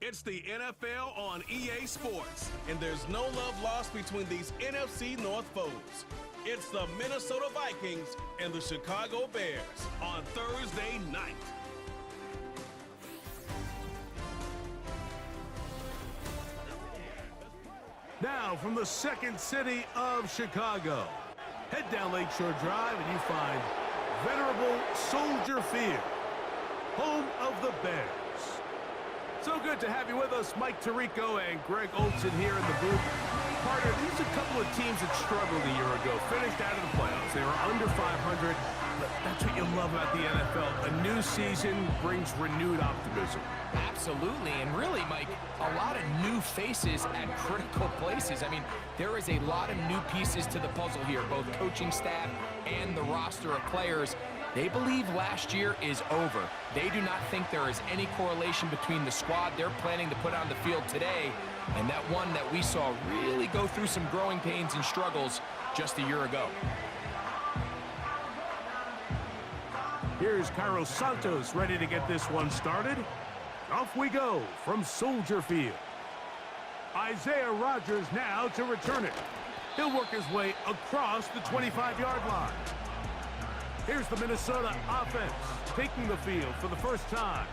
It's the NFL on EA Sports, and there's no love lost between these NFC North foes. It's the Minnesota Vikings and the Chicago Bears on Thursday night. Now from the second city of Chicago, head down Lakeshore Drive and you find venerable Soldier Field, home of the Bears. So good to have you with us, Mike Tirico and Greg Olson here in the booth. Carter, these are a couple of teams that struggled a year ago, finished out of the playoffs. They were under 500, but that's what you love about the NFL. A new season brings renewed optimism. Absolutely, and really, Mike, a lot of new faces at critical places. I mean, there is a lot of new pieces to the puzzle here, both coaching staff and the roster of players. They believe last year is over. They do not think there is any correlation between the squad they're planning to put on the field today and that one that we saw really go through some growing pains and struggles just a year ago. Here's Carlos Santos ready to get this one started. Off we go from Soldier Field. Isaiah Rodgers now to return it. He'll work his way across the 25-yard line. Here's the Minnesota offense taking the field for the first time.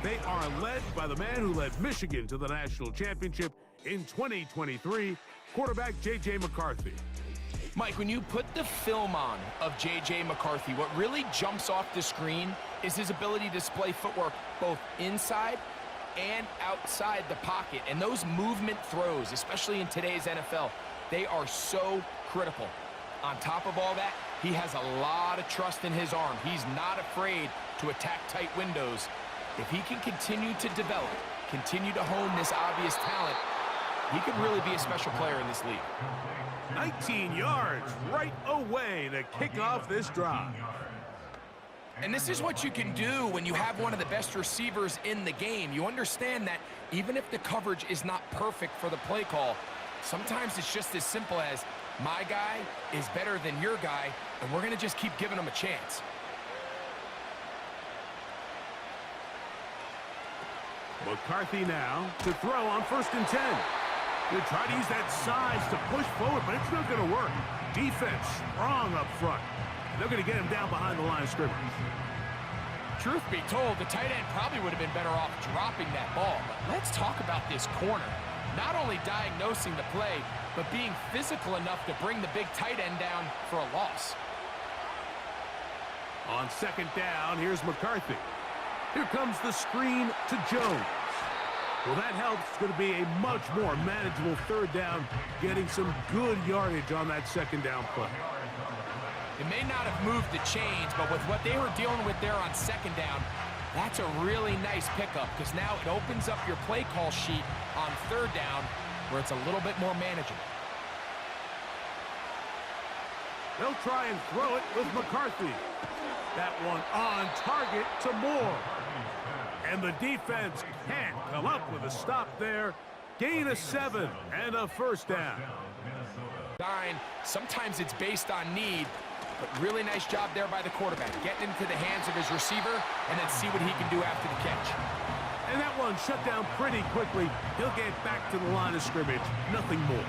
They are led by the man who led Michigan to the national championship in 2023, quarterback J.J. McCarthy. Mike, when you put the film on of J.J. McCarthy, what really jumps off the screen is his ability to display footwork both inside and outside the pocket. And those movement throws, especially in today's NFL, they are so critical. On top of all that, he has a lot of trust in his arm. He's not afraid to attack tight windows. If he can continue to develop, continue to hone this obvious talent, he could really be a special player in this league. 19 yards right away to kick off this drive. And this is what you can do when you have one of the best receivers in the game. You understand that even if the coverage is not perfect for the play call, sometimes it's just as simple as, my guy is better than your guy, and we're going to just keep giving him a chance. McCarthy now to throw on 1st and 10. They try to use that size to push forward, but it's not going to work. Defense strong up front. They're going to get him down behind the line of scrimmage. Truth be told, the tight end probably would have been better off dropping that ball. But let's talk about this corner. Not only diagnosing the play, but being physical enough to bring the big tight end down for a loss. On 2nd down, here's McCarthy. Here comes the screen to Jones. Well, that helps. It's going to be a much more manageable 3rd down, getting some good yardage on that 2nd down play. It may not have moved the chains, but with what they were dealing with there on 2nd down, that's a really nice pickup because now it opens up your play call sheet on 3rd down where it's a little bit more manageable. They'll try and throw it with McCarthy. That one on target to Moore. And the defense can't come up with a stop there. Gain of 7 and a 1st down. Sometimes it's based on need, but really nice job there by the quarterback. Getting into the hands of his receiver and then see what he can do after the catch. And that one shut down pretty quickly. He'll get back to the line of scrimmage. Nothing more.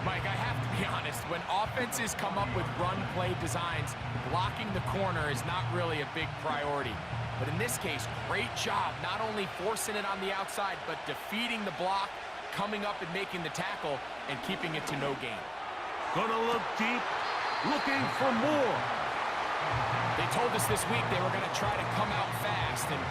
Mike, I have to be honest. When offenses come up with run-play designs, blocking the corner is not really a big priority. But in this case, great job not only forcing it on the outside, but defeating the block, coming up and making the tackle, and keeping it to no gain. Gonna look deep, looking for more. They told us this week they were going to try to come out fast, and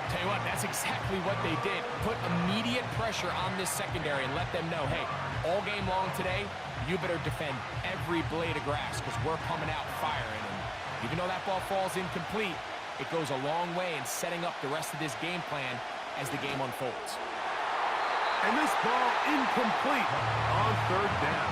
tell you what, that's exactly what they did. Put immediate pressure on this secondary and let them know, hey, all game long today, you better defend every blade of grass because we're coming out firing. And even though that ball falls incomplete, it goes a long way in setting up the rest of this game plan as the game unfolds. And this ball incomplete on 3rd down.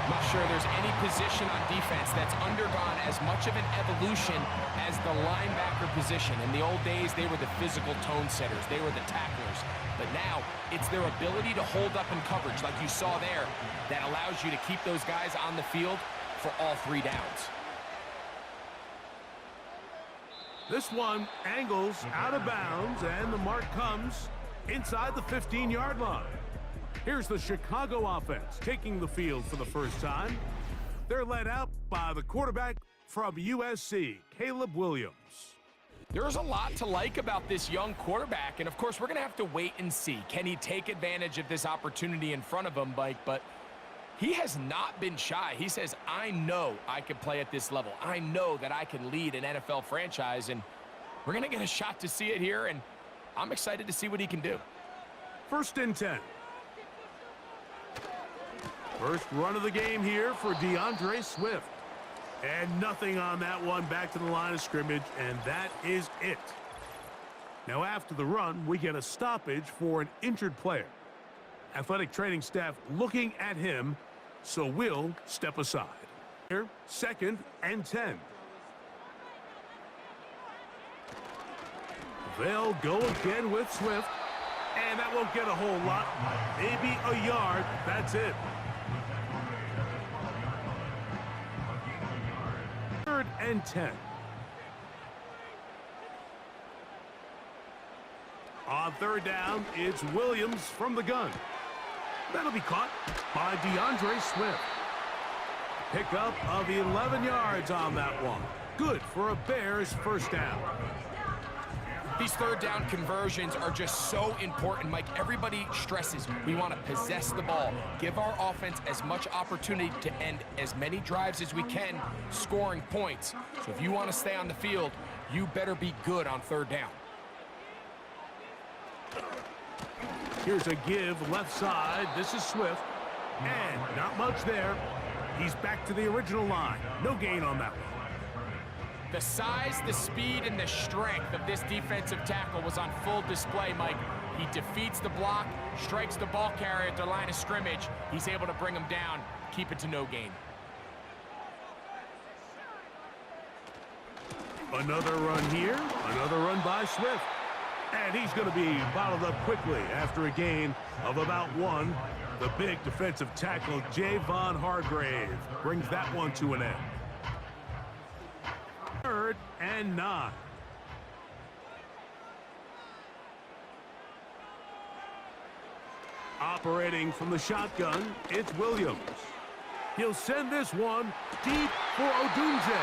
I'm not sure there's any position on defense that's undergone as much of an evolution as the linebacker position. In the old days, they were the physical tone setters. They were the tacklers. But now, it's their ability to hold up in coverage, like you saw there, that allows you to keep those guys on the field for all 3 downs. This one angles out of bounds, and the mark comes inside the 15-yard line. Here's the Chicago offense taking the field for the first time. They're led out by the quarterback from USC, Caleb Williams. There's a lot to like about this young quarterback, and of course, we're going to have to wait and see. Can he take advantage of this opportunity in front of him, Mike? But he has not been shy. He says, I know I can play at this level. I know that I can lead an NFL franchise, and we're going to get a shot to see it here, and I'm excited to see what he can do. 1st and 10. First run of the game here for DeAndre Swift. And nothing on that one, back to the line of scrimmage, and that is it. Now after the run, we get a stoppage for an injured player. Athletic training staff looking at him, so we'll step aside. Here, 2nd and 10. They'll go again with Swift, and that won't get a whole lot. Maybe a yard, that's it. 3rd and 10. On 3rd down, it's Williams from the gun. That'll be caught by DeAndre Swift. Pickup of 11 yards on that one. Good for a Bears 1st down. These 3rd down conversions are just so important, Mike. Everybody stresses we want to possess the ball, give our offense as much opportunity to end as many drives as we can, scoring points. So if you want to stay on the field, you better be good on 3rd down. Here's a give left side. This is Swift. And not much there. He's back to the original line. No gain on that one. The size, the speed, and the strength of this defensive tackle was on full display, Mike. He defeats the block, strikes the ball carrier at the line of scrimmage. He's able to bring him down, keep it to no gain. Another run here, another run by Swift. And he's going to be bottled up quickly after a gain of about 1. The big defensive tackle, Javon Hargrave, brings that one to an end. 3rd and 9. Operating from the shotgun, it's Williams. He'll send this one deep for Odunze.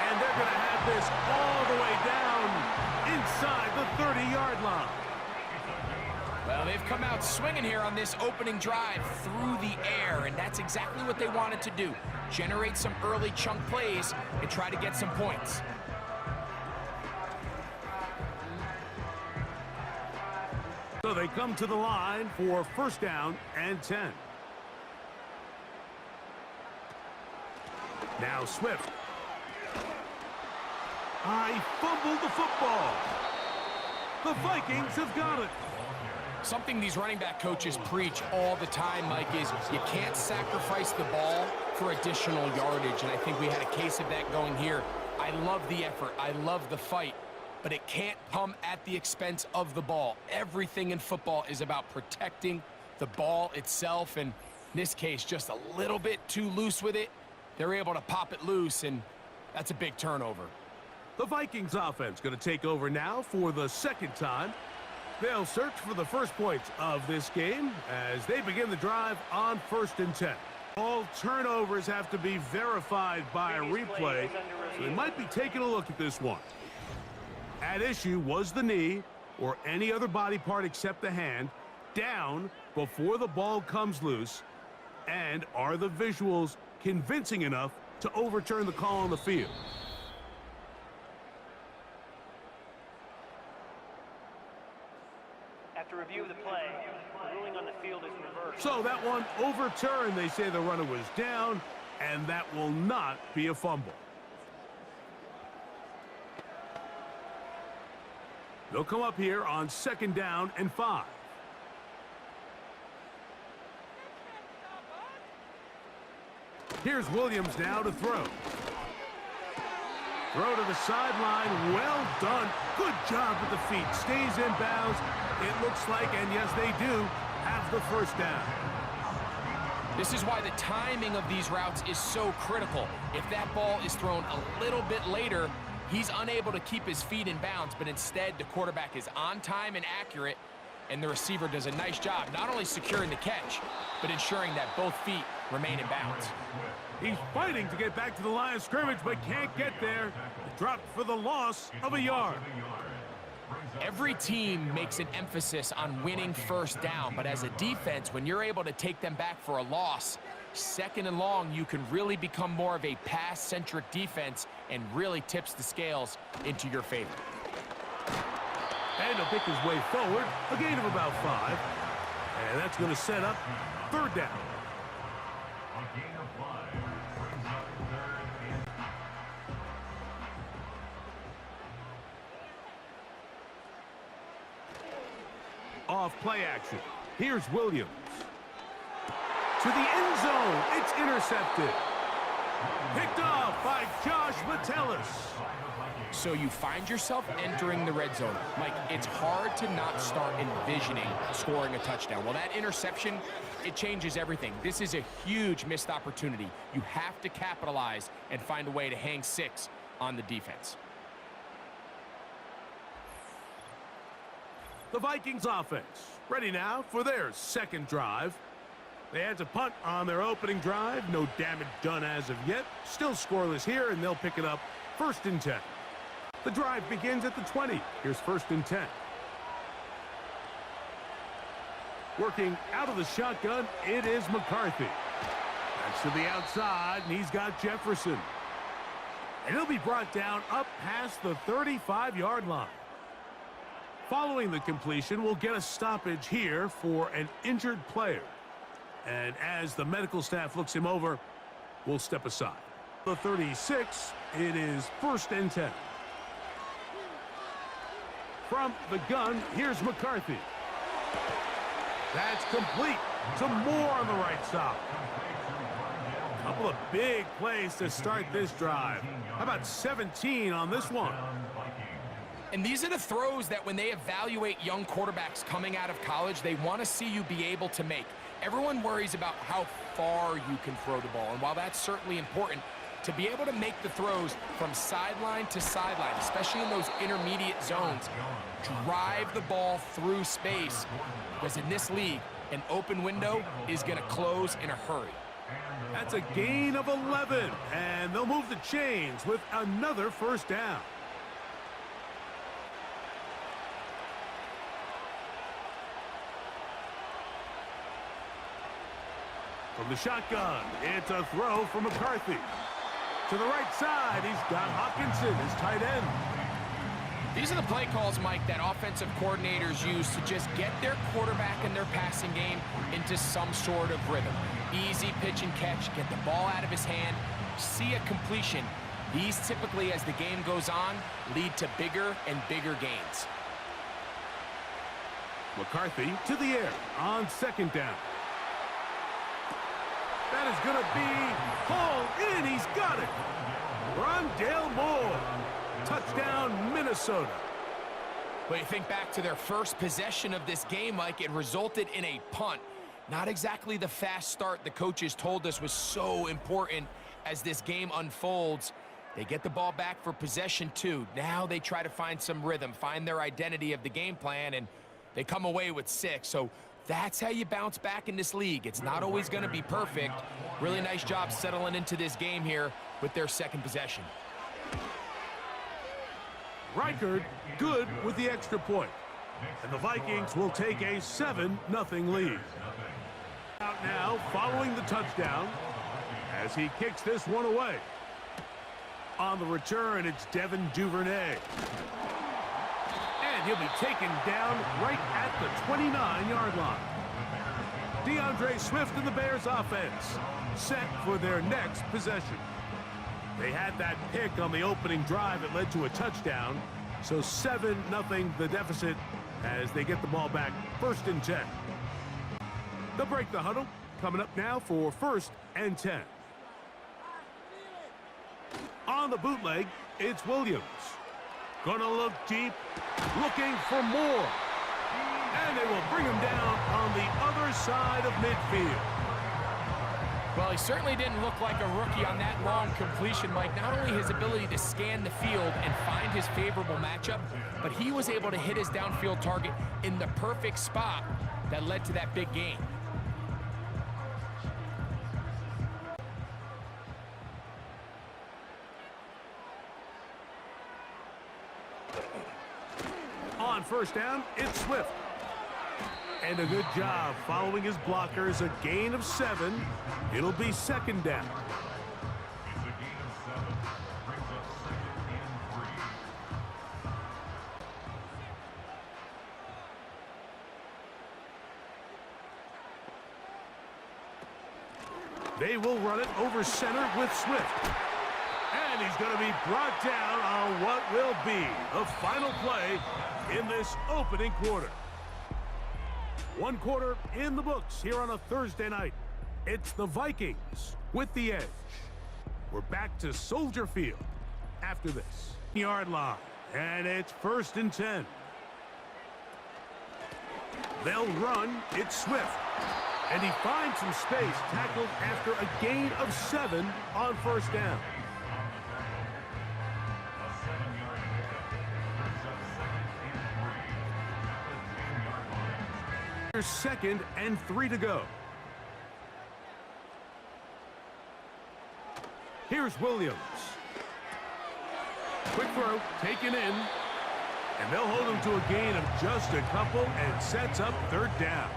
And they're going to have this all the way down inside the 30-yard line. Well, they've come out swinging here on this opening drive through the air, and that's exactly what they wanted to do. Generate some early chunk plays and try to get some points. So they come to the line for 1st down and 10. Now Swift. I fumbled the football. The Vikings have got it. Something these running back coaches preach all the time, Mike, is you can't sacrifice the ball for additional yardage, and I think we had a case of that going here. I love the effort. I love the fight, but it can't come at the expense of the ball. Everything in football is about protecting the ball itself, and in this case, just a little bit too loose with it. They're able to pop it loose, and that's a big turnover. The Vikings offense going to take over now for the 2nd time. They'll search for the first points of this game as they begin the drive on 1st and 10. All turnovers have to be verified by a replay, so they might be taking a look at this one. At issue was the knee or any other body part except the hand down before the ball comes loose, and are the visuals convincing enough to overturn the call on the field? After review of the play, the ruling on the field is reversed. So that one overturned. They say the runner was down, and that will not be a fumble. They'll come up here on 2nd down and 5. Here's Williams now to throw. Throw to the sideline. Well done. Good job with the feet. Stays in bounds. It looks like, and yes, they do, have the 1st down. This is why the timing of these routes is so critical. If that ball is thrown a little bit later, He's unable to keep his feet in bounds, but instead the quarterback is on time and accurate, and the receiver does a nice job not only securing the catch, but ensuring that both feet remain in bounds. He's fighting to get back to the line of scrimmage, but can't get there. Dropped for the loss of a yard. Every team makes an emphasis on winning first down, but as a defense, when you're able to take them back for a loss, second and long, you can really become more of a pass-centric defense and really tips the scales into your favor. And he'll pick his way forward, a gain of about 5. And that's going to set up third down. Off play action. Here's Williams. To the end zone. It's intercepted. Picked off by Josh Metellus. So you find yourself entering the red zone. Mike, it's hard to not start envisioning scoring a touchdown. Well, that interception, it changes everything. This is a huge missed opportunity. You have to capitalize and find a way to hang 6 on the defense. The Vikings offense ready now for their second drive. They had to punt on their opening drive. No damage done as of yet. Still scoreless here, and they'll pick it up first and 10. The drive begins at the 20. Here's first and 10. Working out of the shotgun, it is McCarthy. That's to the outside, and he's got Jefferson. And he'll be brought down up past the 35-yard line. Following the completion, we'll get a stoppage here for an injured player. And as the medical staff looks him over, we'll step aside. The 36, it is first and 10. From the gun, here's McCarthy. That's complete to Moore on the right side. A couple of big plays to start this drive. How about 17 on this one? And these are the throws that when they evaluate young quarterbacks coming out of college, they want to see you be able to make. Everyone worries about how far you can throw the ball, and while that's certainly important, to be able to make the throws from sideline to sideline, especially in those intermediate zones, drive the ball through space, because in this league, an open window is going to close in a hurry. That's a gain of 11, and they'll move the chains with another first down. From the shotgun, it's a throw from McCarthy. To the right side, he's got Hawkinson, his tight end. These are the play calls, Mike, that offensive coordinators use to just get their quarterback and their passing game into some sort of rhythm. Easy pitch and catch, get the ball out of his hand, see a completion. These typically, as the game goes on, lead to bigger and bigger gains. McCarthy to the air on second down. That is going to be hauled in. He's got it. Rondale Moore. Touchdown, Minnesota. But you think back to their first possession of this game, Mike, it resulted in a punt. Not exactly the fast start the coaches told us was so important as this game unfolds. They get the ball back for possession 2. Now they try to find some rhythm, find their identity of the game plan, and they come away with 6. So that's how you bounce back in this league. It's not always going to be perfect. Really nice job settling into this game here with their second possession. Reichard good with the extra point. And the Vikings will take a 7-0 lead. Out now following the touchdown as he kicks this one away. On the return, it's Devin Duvernay. And he'll be taken down right at the 29-yard line. DeAndre Swift and the Bears offense set for their next possession. They had that pick on the opening drive that led to a touchdown. So 7-0 the deficit as they get the ball back first and 10. They'll break the huddle. Coming up now for first and 10. On the bootleg, it's Williams. Gonna look deep, looking for more. And they will bring him down on the other side of midfield. Well, he certainly didn't look like a rookie on that long completion, Mike. Not only his ability to scan the field and find his favorable matchup, but he was able to hit his downfield target in the perfect spot that led to that big gain. On first down, it's Swift. And a good job following his blockers, a gain of 7. It'll be second down. They will run it over center with Swift. And he's going to be brought down on what will be the final play in this opening quarter. One quarter in the books here on a Thursday night. It's the Vikings with the edge. We're back to Soldier Field after this. Yard line, and it's 1st and 10. They'll run. It's Swift. And he finds some space, tackled after a gain of 7 on first down. Here's 2nd and 3 to go. Here's Williams. Quick throw, taken in. And they'll hold him to a gain of just a couple and sets up 3rd down.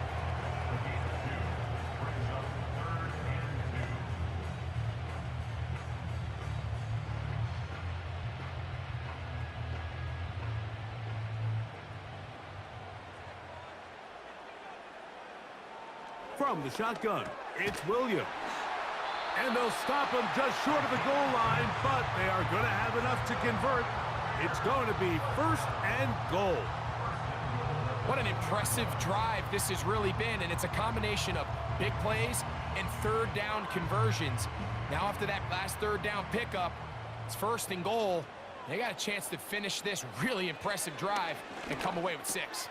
From the shotgun, it's Williams. And they'll stop him just short of the goal line, but they are going to have enough to convert. It's going to be 1st and goal. What an impressive drive this has really been, and it's a combination of big plays and 3rd down conversions. Now after that last 3rd down pickup, it's 1st and goal. They got a chance to finish this really impressive drive and come away with 6.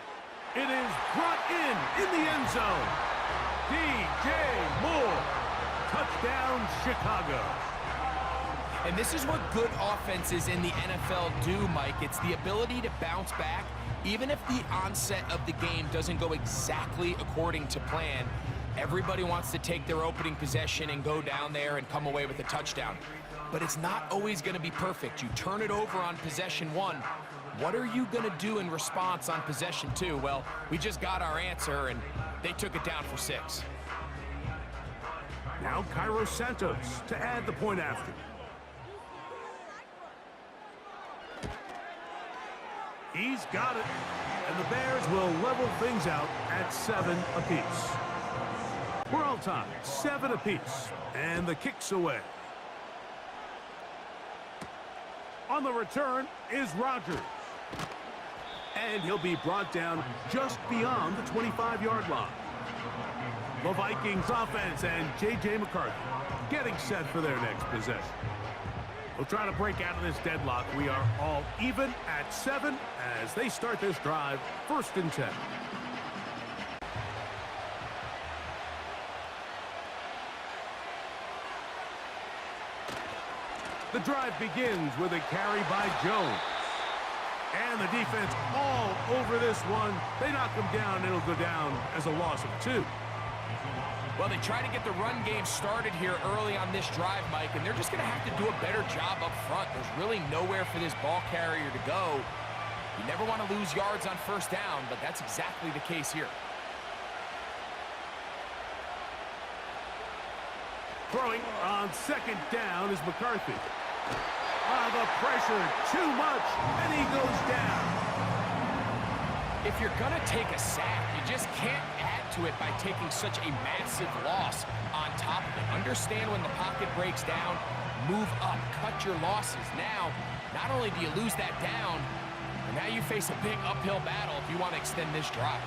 It is brought in the end zone. DJ Moore. Touchdown, Chicago. And this is what good offenses in the NFL do, Mike. It's the ability to bounce back, even if the onset of the game doesn't go exactly according to plan. Everybody wants to take their opening possession and go down there and come away with a touchdown. But it's not always going to be perfect. You turn it over on possession 1. What are you going to do in response on possession 2? Well, we just got our answer, and they took it down for 6. Now Cairo Santos to add the point after. He's got it. And the Bears will level things out at 7 apiece. We're all tied, 7 apiece. And the kick's away. On the return is Rodgers. And he'll be brought down just beyond the 25-yard line. The Vikings offense and J.J. McCarthy getting set for their next possession. We'll try to break out of this deadlock. We are all even at 7 as they start this drive, 1st and 10. The drive begins with a carry by Jones. And the defense all over this one. They knock him down, and it'll go down as a loss of 2. Well, they try to get the run game started here early on this drive, Mike, and they're just going to have to do a better job up front. There's really nowhere for this ball carrier to go. You never want to lose yards on 1st down, but that's exactly the case here. Throwing on 2nd down is McCarthy. The pressure, too much, and he goes down. If you're going to take a sack, you just can't add to it by taking such a massive loss on top of it. Understand when the pocket breaks down, move up, cut your losses. Now, not only do you lose that down, but now you face a big uphill battle if you want to extend this drive.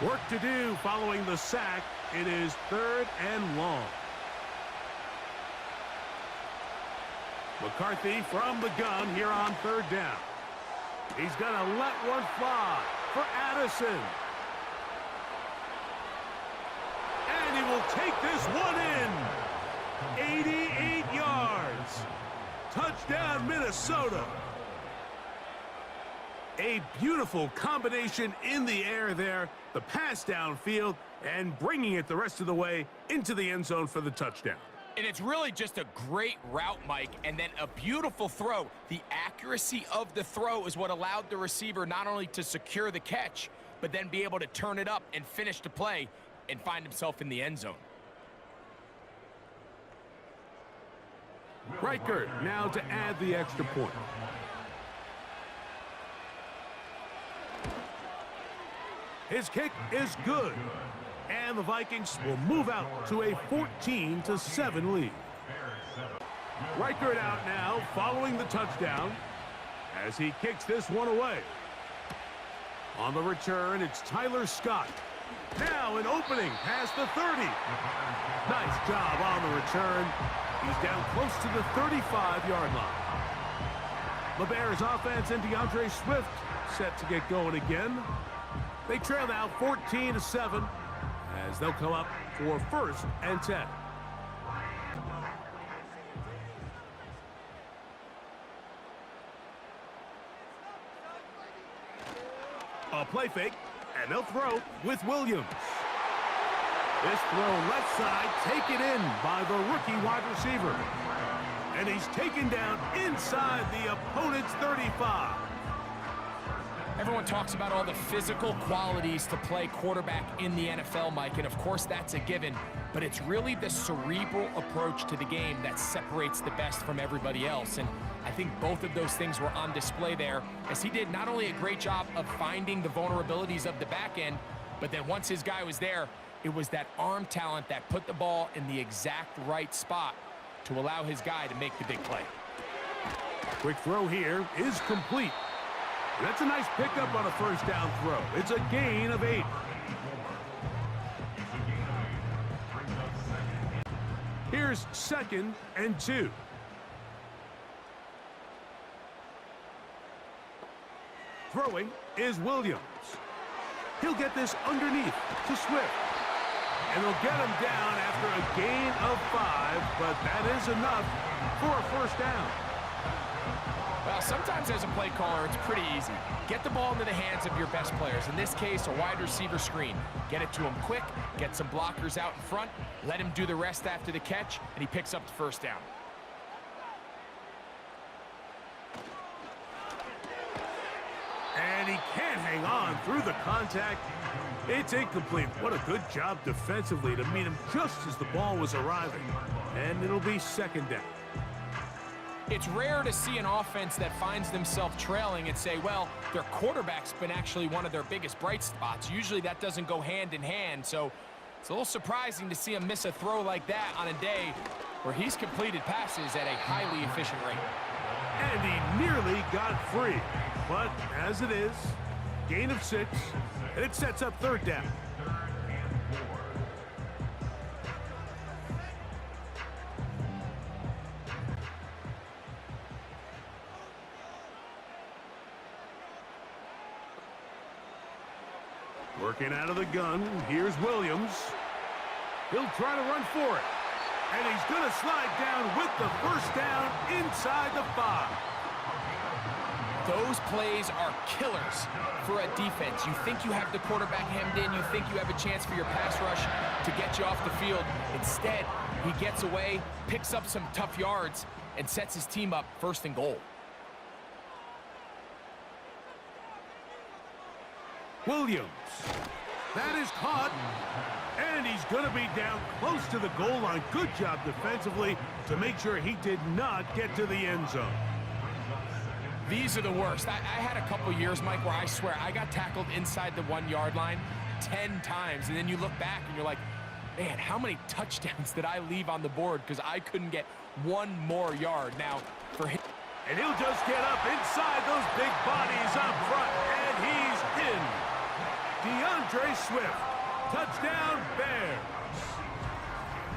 Work to do following the sack. It is 3rd and long. McCarthy from the gun here on 3rd down. He's going to let one fly for Addison. And he will take this one in. 88 yards. Touchdown, Minnesota. A beautiful combination in the air there. The pass downfield and bringing it the rest of the way into the end zone for the touchdown. And it's really just a great route, Mike, and then a beautiful throw. The accuracy of the throw is what allowed the receiver not only to secure the catch, but then be able to turn it up and finish the play and find himself in the end zone. Reichert now to add the extra point. His kick is good. And the Vikings will move out to a 14-7 lead. Reichert out now following the touchdown as he kicks this one away. On the return, it's Tyler Scott. Now an opening past the 30. Nice job on the return. He's down close to the 35-yard line. The Bears offense and DeAndre Swift set to get going again. They trail now 14-7 as they'll come up for 1st and 10. A play fake, and they'll throw with Williams. This throw left side, taken in by the rookie wide receiver. And he's taken down inside the opponent's 35. Everyone talks about all the physical qualities to play quarterback in the NFL, Mike, and of course that's a given, but it's really the cerebral approach to the game that separates the best from everybody else, and I think both of those things were on display there, as he did not only a great job of finding the vulnerabilities of the back end, but then once his guy was there, it was that arm talent that put the ball in the exact right spot to allow his guy to make the big play. Quick throw here is complete. That's a nice pickup on a first down throw. It's a gain of 8. Here's 2nd and 2. Throwing is Williams. He'll get this underneath to Swift. And they'll get him down after a gain of 5, but that is enough for a first down. Well, sometimes as a play caller, it's pretty easy. Get the ball into the hands of your best players. In this case, a wide receiver screen. Get it to him quick, get some blockers out in front, let him do the rest after the catch, and he picks up the first down. And he can't hang on through the contact. It's incomplete. What a good job defensively to meet him just as the ball was arriving. And it'll be 2nd down. It's rare to see an offense that finds themselves trailing and say, well, their quarterback's been actually one of their biggest bright spots. Usually that doesn't go hand in hand, so it's a little surprising to see him miss a throw like that on a day where he's completed passes at a highly efficient rate. And he nearly got free. But as it is, gain of 6, and it sets up 3rd down. Working out of the gun, here's Williams. He'll try to run for it. And he's going to slide down with the first down inside the 5. Those plays are killers for a defense. You think you have the quarterback hemmed in. You think you have a chance for your pass rush to get you off the field. Instead, he gets away, picks up some tough yards, and sets his team up 1st and goal. Williams. That is caught. And he's going to be down close to the goal line. Good job defensively to make sure he did not get to the end zone. These are the worst. I had a couple years, Mike, where I swear I got tackled inside the 1-yard line 10 times. And then you look back and you're like, man, how many touchdowns did I leave on the board because I couldn't get one more yard? Now, for him. And he'll just get up inside those big bodies up front. And he's in. DeAndre Swift. Touchdown, Bears.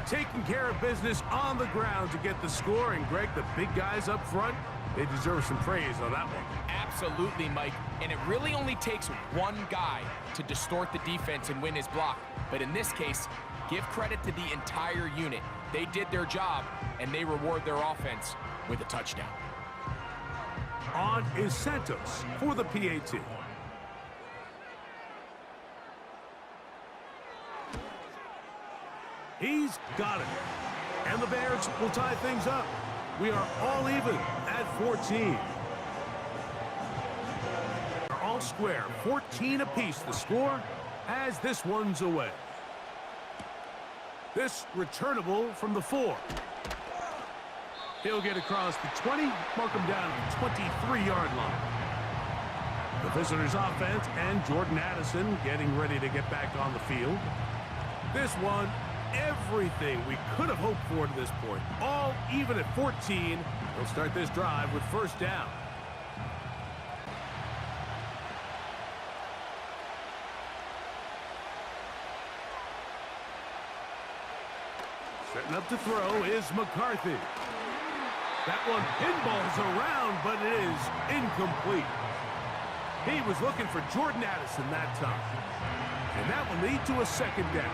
Taking care of business on the ground to get the score. And, Greg, the big guys up front, they deserve some praise on that one. Absolutely, Mike. And it really only takes one guy to distort the defense and win his block. But in this case, give credit to the entire unit. They did their job, and they reward their offense with a touchdown. On is Santos for the PAT. He's got it. And the Bears will tie things up. We are all even at 14. They're all square, 14 apiece the score as this one's away. This returnable from the 4. He'll get across the 20, mark him down at the 23-yard line. The visitors' offense and Jordan Addison getting ready to get back on the field. This one, everything we could have hoped for to this point. All even at 14. They'll start this drive with first down. Setting up to throw is McCarthy. That one pinballs around, but it is incomplete. He was looking for Jordan Addison that time. And that will lead to a second down.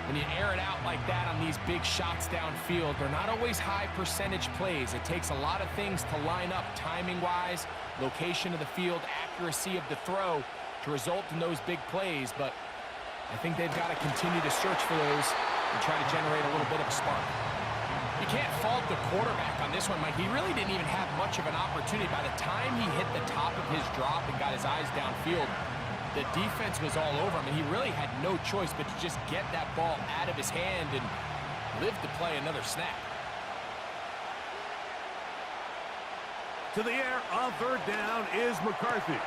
When you air it out like that on these big shots downfield, they're not always high percentage plays. It takes a lot of things to line up timing-wise, location of the field, accuracy of the throw to result in those big plays. But I think they've got to continue to search for those and try to generate a little bit of a spark. You can't fault the quarterback on this one, Mike. He really didn't even have much of an opportunity. By the time he hit the top of his drop and got his eyes downfield, the defense was all over him, and he really had no choice but to just get that ball out of his hand and live to play another snap. To the air on third down is McCarthy.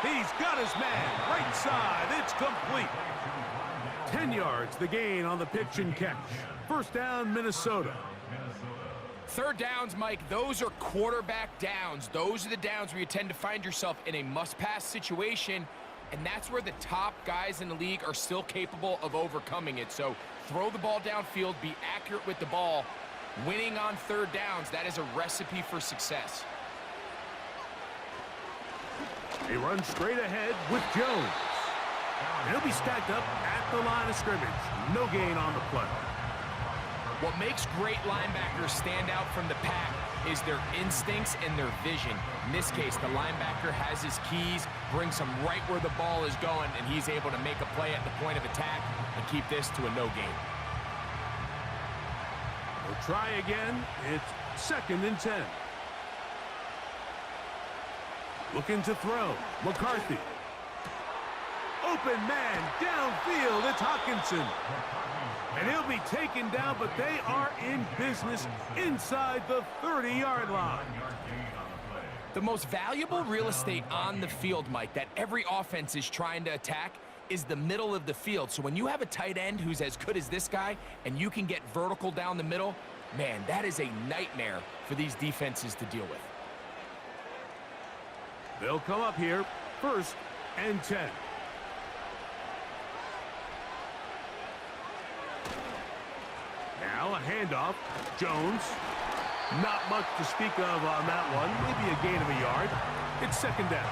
He's got his man right side. It's complete. 10 yards the gain on the pitch and catch. First down, Minnesota. Third downs, Mike, those are quarterback downs. Those are the downs where you tend to find yourself in a must-pass situation, and that's where the top guys in the league are still capable of overcoming it. So throw the ball downfield, be accurate with the ball. Winning on third downs, that is a recipe for success. He runs straight ahead with Jones. And he'll be stacked up at the line of scrimmage. No gain on the play. What makes great linebackers stand out from the pack is their instincts and their vision. In this case, the linebacker has his keys, brings him right where the ball is going, and he's able to make a play at the point of attack and keep this to a no gain. We'll try again. It's second and 10. Looking to throw. McCarthy. Open man downfield. It's Hawkinson. And he'll be taken down, but they are in business inside the 30-yard line. The most valuable real estate on the field, Mike, that every offense is trying to attack is the middle of the field. So when you have a tight end who's as good as this guy and you can get vertical down the middle, man, that is a nightmare for these defenses to deal with. They'll come up here, first and 10. Now a handoff. Jones. Not much to speak of on that one. Maybe a gain of a yard. It's second down.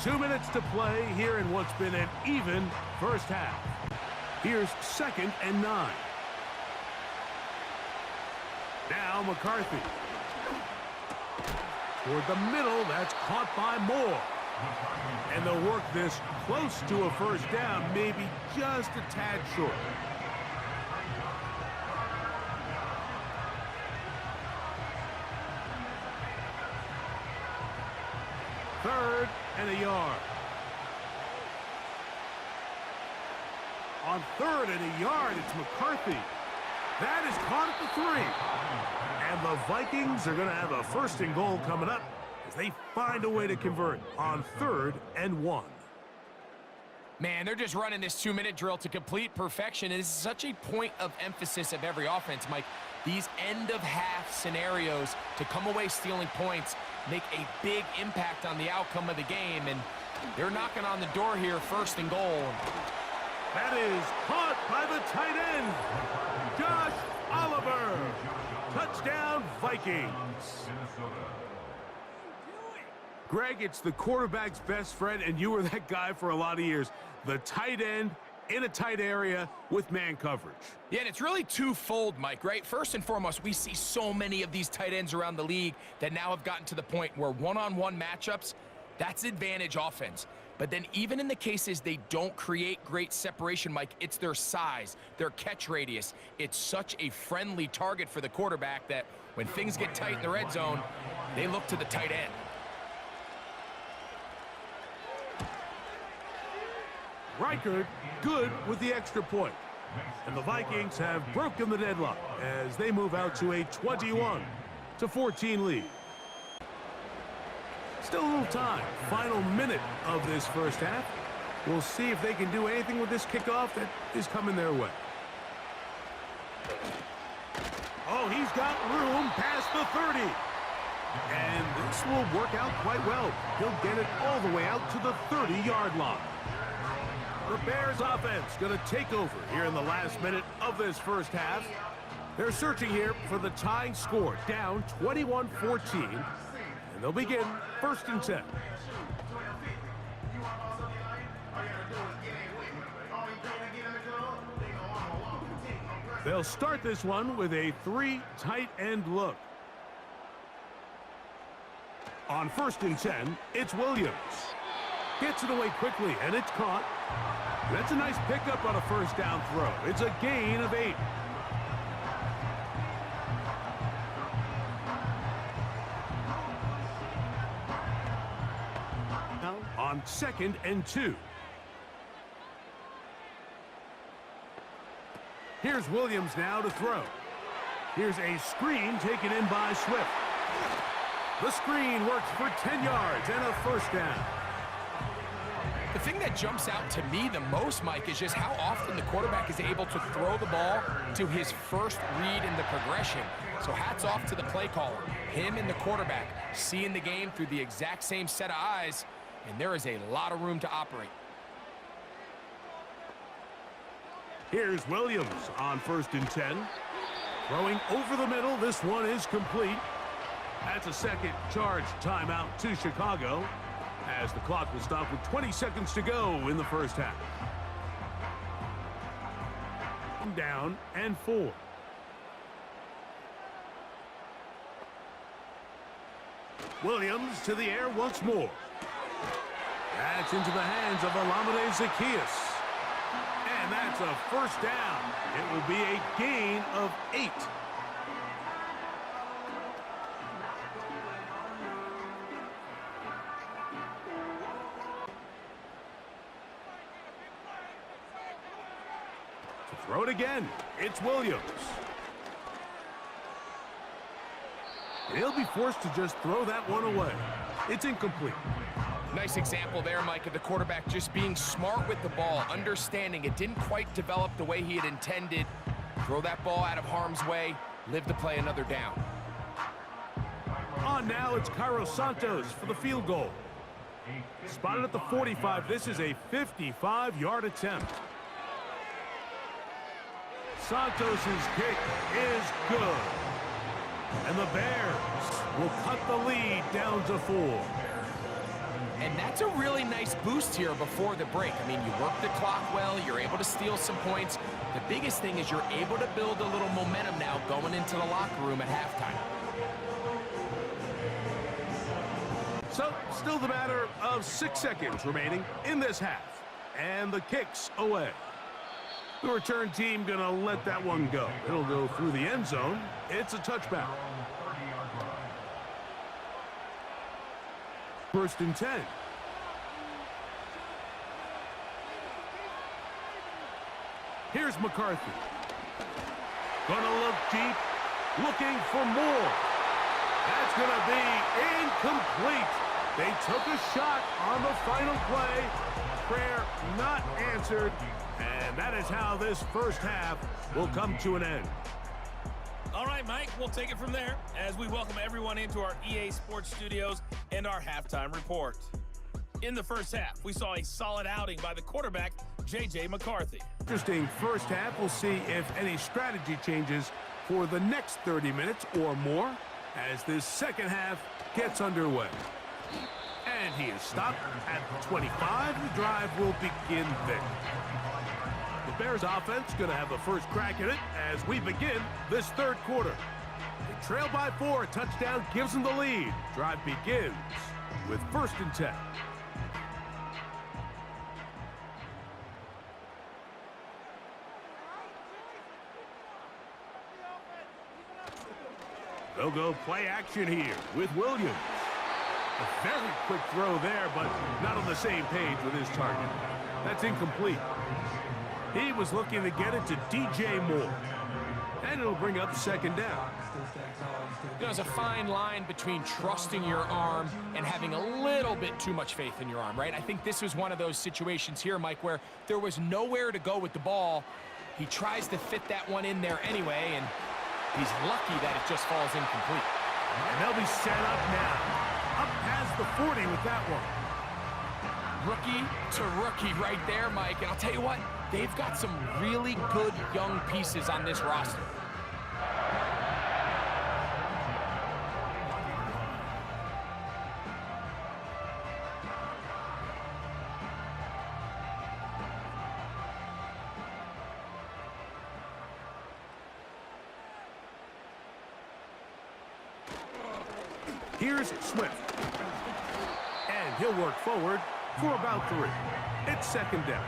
Two minutes to play here in what's been an even first half. Here's second and 9. Now McCarthy. Toward the middle, that's caught by Moore. And they'll work this close to a first down, maybe just a tad short. Third and a yard. On third and a yard, it's McCarthy. That is caught at the 3. And the Vikings are going to have a first and goal coming up as they find a way to convert on third and 1. Man, they're just running this 2-minute drill to complete perfection. And this is such a point of emphasis of every offense, Mike. These end-of-half scenarios to come away stealing points make a big impact on the outcome of the game. And they're knocking on the door here, first and goal. That is caught by the tight end, Josh Oliver. Touchdown, Vikings. Greg, it's the quarterback's best friend, and you were that guy for a lot of years. The tight end in a tight area with man coverage. Yeah, and it's really twofold, Mike, right? First and foremost, we see so many of these tight ends around the league that now have gotten to the point where one-on-one matchups, that's advantage offense. But then even in the cases they don't create great separation, Mike, it's their size, their catch radius. It's such a friendly target for the quarterback that when things get tight in the red zone, they look to the tight end. Reichard good with the extra point. And the Vikings have broken the deadlock as they move out to a 21-14 lead. Still a little time. Final minute of this first half. We'll see if they can do anything with this kickoff that is coming their way. Oh, he's got room past the 30. And this will work out quite well. He'll get it all the way out to the 30-yard line. The Bears offense going to take over here in the last minute of this first half. They're searching here for the tying score, down 21-14. And they'll begin 1st and 10. They'll start this one with a 3 tight end look. On 1st and 10, it's Williams. Gets it away quickly, and it's caught. That's a nice pickup on a first down throw. It's a gain of 8. On 2nd and 2. Here's Williams now to throw. Here's a screen taken in by Swift. The screen works for 10 yards and a first down. The thing that jumps out to me the most, Mike, is just how often the quarterback is able to throw the ball to his first read in the progression. So hats off to the play caller. Him and the quarterback seeing the game through the exact same set of eyes, and there is a lot of room to operate. Here's Williams on 1st and 10. Throwing over the middle. This one is complete. That's a second charge timeout to Chicago, as the clock will stop with 20 seconds to go in the first half. Down and 4. Williams to the air once more. That's into the hands of Olamide Zaccheaus. And that's a first down. It will be a gain of 8. Throw it again. It's Williams. He'll be forced to just throw that one away. It's incomplete. Nice example there, Mike, of the quarterback just being smart with the ball, understanding it didn't quite develop the way he had intended. Throw that ball out of harm's way, live to play another down. On now, it's Cairo Santos for the field goal. Spotted at the 45. This is a 55-yard attempt. Santos' kick is good. And the Bears will cut the lead down to 4. And that's a really nice boost here before the break. I mean, you work the clock well, you're able to steal some points. The biggest thing is you're able to build a little momentum now going into the locker room at halftime. So, still the matter of 6 seconds remaining in this half. And the kick's away. The return team gonna let that one go. It'll go through the end zone. It's a touchback. 1st and 10. Here's McCarthy. Gonna look deep, looking for more. That's gonna be incomplete. They took a shot on the final play. Prayer not answered. And that is how this first half will come to an end. All right, Mike, we'll take it from there as we welcome everyone into our EA Sports studios and our halftime report. In the first half, we saw a solid outing by the quarterback, J.J. McCarthy. Interesting first half. We'll see if any strategy changes for the next 30 minutes or more as this second half gets underway. And he is stopped at the 25. The drive will begin there. The Bears offense going to have the first crack at it as we begin this third quarter. They trail by 4. A touchdown gives them the lead. Drive begins with 1st and 10. They'll go play action here with Williams. A very quick throw there, but not on the same page with his target. That's incomplete. He was looking to get it to DJ Moore. And it'll bring up 2nd down. There's a fine line between trusting your arm and having a little bit too much faith in your arm, right? I think this was one of those situations here, Mike, where there was nowhere to go with the ball. He tries to fit that one in there anyway, and he's lucky that it just falls incomplete. And they'll be set up now. Up past the 40 with that one. Rookie to rookie right there, Mike. And I'll tell you what, they've got some really good young pieces on this roster. Here's Swift. And he'll work forward for about 3. It's 2nd down.